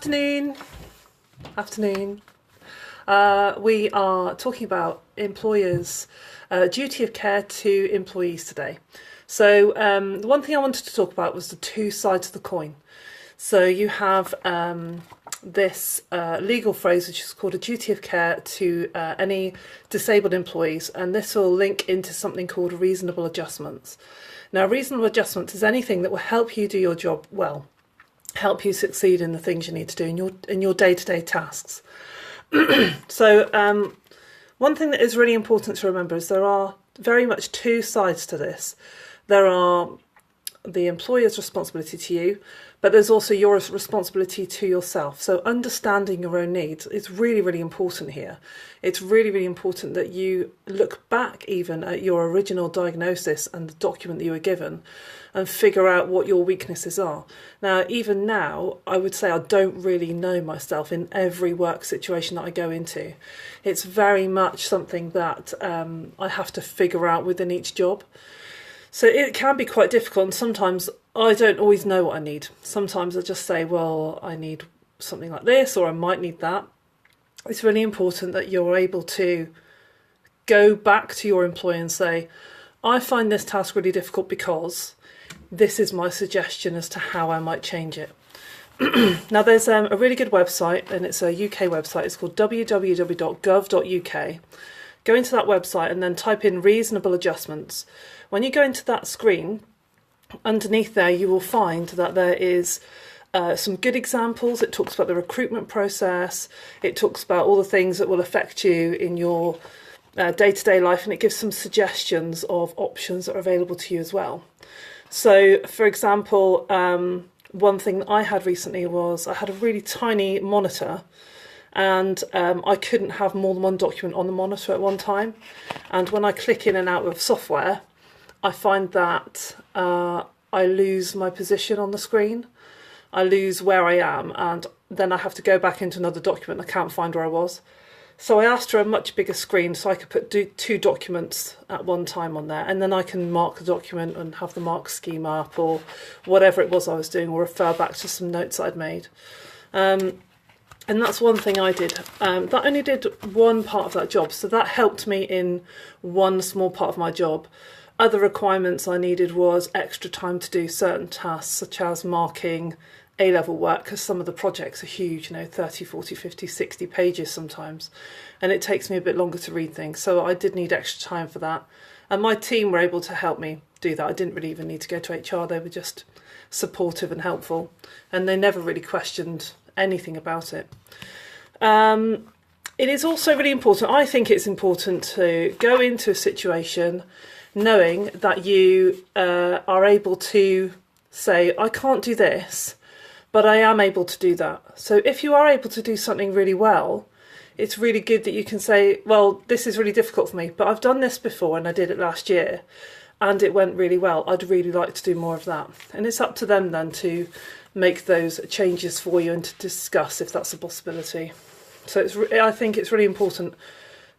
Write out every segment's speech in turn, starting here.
Afternoon. We are talking about employers' duty of care to employees today. So the one thing I wanted to talk about was the two sides of the coin. So you have this legal phrase which is called a duty of care to any disabled employees, and this will link into something called reasonable adjustments. Now, reasonable adjustments is anything that will help you do your job well, help you succeed in the things you need to do in your day-to-day tasks. So one thing that is really important to remember is there are very much two sides to this. There are the employer's responsibility to you, but there's also your responsibility to yourself. So understanding your own needs is really, really important here. It's really, really important that you look back even at your original diagnosis and the document that you were given and figure out what your weaknesses are. Now, even now, I would say I don't really know myself in every work situation that I go into. It's very much something that I have to figure out within each job. So it can be quite difficult, and sometimes I don't always know what I need. Sometimes I just say, well, I need something like this, or I might need that. It's really important that you're able to go back to your employer and say, I find this task really difficult because this is my suggestion as to how I might change it. Now, there's a really good website, and it's a UK website. It's called www.gov.uk. Go into that website and then type in reasonable adjustments. When you go into that screen, underneath there you will find that there is some good examples. It talks about the recruitment process. It talks about all the things that will affect you in your day-to-day life, and it gives some suggestions of options that are available to you as well. So, for example, one thing that I had recently was I had a really tiny monitor, and I couldn't have more than one document on the monitor at one time. And when I click in and out of software, I find that I lose my position on the screen. I lose where I am, and then I have to go back into another document. I can't find where I was. So I asked for a much bigger screen so I could put two documents at one time on there, and then I can mark the document and have the mark scheme up or whatever it was I was doing, or refer back to some notes I'd made. And that's one thing I did. That only did one part of that job, so that helped me in one small part of my job. Other requirements I needed was extra time to do certain tasks, such as marking A-level work, because some of the projects are huge, 30, 40, 50, 60 pages sometimes, and it takes me a bit longer to read things, so I did need extra time for that. And my team were able to help me do that. I didn't really even need to go to HR, they were just supportive and helpful, and they never really questioned anything about it. It is also really important, I think it's important to go into a situation knowing that you are able to say, I can't do this, but I am able to do that. So if you are able to do something really well, it's really good that you can say, well, this is really difficult for me, but I've done this before and I did it last year and it went really well. I'd really like to do more of that. And it's up to them then to make those changes for you and to discuss if that's a possibility. So I think it's really important.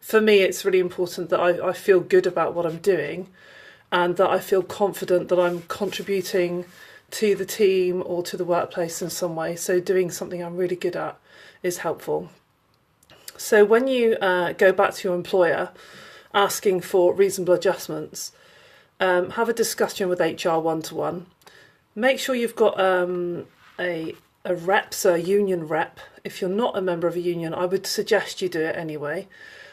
For me, it's really important that I feel good about what I'm doing and that I feel confident that I'm contributing to the team or to the workplace in some way. So doing something I'm really good at is helpful. So when you go back to your employer asking for reasonable adjustments, have a discussion with HR one-to-one. Make sure you've got a rep, so a union rep. If you're not a member of a union, I would suggest you do it anyway.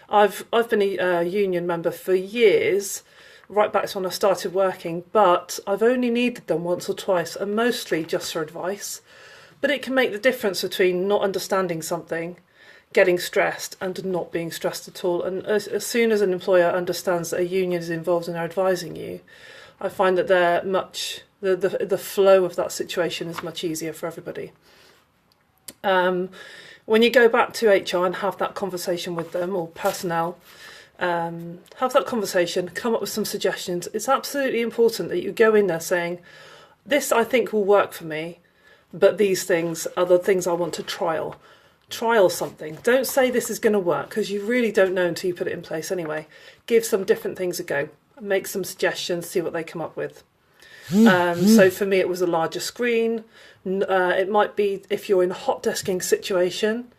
I've been a union member for years, right back to when I started working, but I've only needed them once or twice, and mostly just for advice. But it can make the difference between not understanding something, getting stressed, and not being stressed at all. And as soon as an employer understands that a union is involved and they're advising you, I find that the flow of that situation is much easier for everybody. When you go back to HR and have that conversation with them, or personnel, have that conversation, come up with some suggestions. It's absolutely important that you go in there saying, this I think will work for me, but these things are the things I want to trial. Trial something. Don't say this is going to work, because you really don't know until you put it in place anyway. Give some different things a go. Make some suggestions, see what they come up with. So for me, it was a larger screen. It might be if you're in a hot desking situation,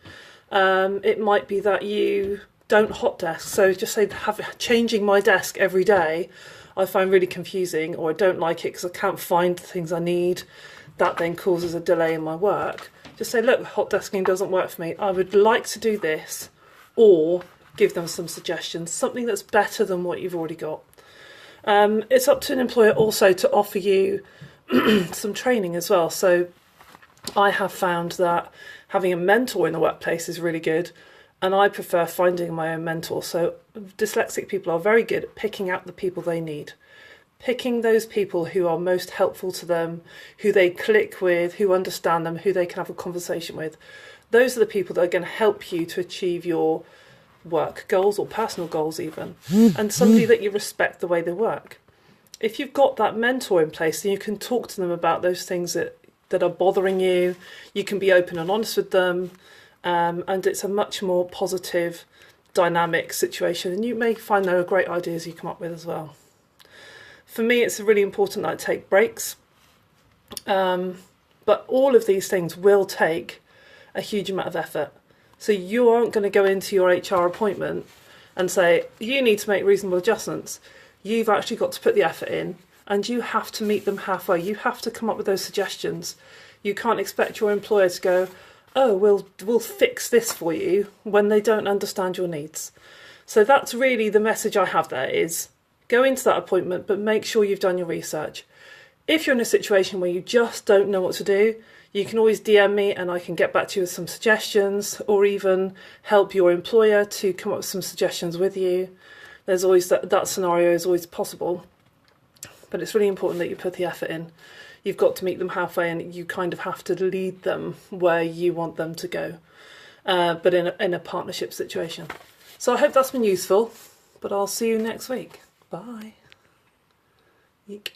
it might be that you don't hot desk. So just say changing my desk every day, I find really confusing, or I don't like it because I can't find the things I need. That then causes a delay in my work. Just say, look, hot desking doesn't work for me. I would like to do this, or give them some suggestions, something that's better than what you've already got. It's up to an employer also to offer you some training as well. So I have found that having a mentor in the workplace is really good, and I prefer finding my own mentor. So dyslexic people are very good at picking out the people they need, picking those people who are most helpful to them, who they click with, who understand them, who they can have a conversation with. Those are the people that are going to help you to achieve your work goals or personal goals even, and somebody that you respect the way they work. If you've got that mentor in place, then you can talk to them about those things that are bothering you. You can be open and honest with them, and it's a much more positive, dynamic situation, and you may find there are great ideas you come up with as well. For me, it's really important that I take breaks, but all of these things will take a huge amount of effort. So you aren't going to go into your HR appointment and say, you need to make reasonable adjustments. You've actually got to put the effort in, and you have to meet them halfway. You have to come up with those suggestions. You can't expect your employer to go, oh, we'll fix this for you, when they don't understand your needs. So that's really the message I have there, is go into that appointment, but make sure you've done your research. If you're in a situation where you just don't know what to do, you can always DM me and I can get back to you with some suggestions, or even help your employer to come up with some suggestions with you. There's always that scenario is always possible, but it's really important that you put the effort in. You've got to meet them halfway, and you kind of have to lead them where you want them to go, but in a partnership situation. So I hope that's been useful, but I'll see you next week. Bye. Yeek.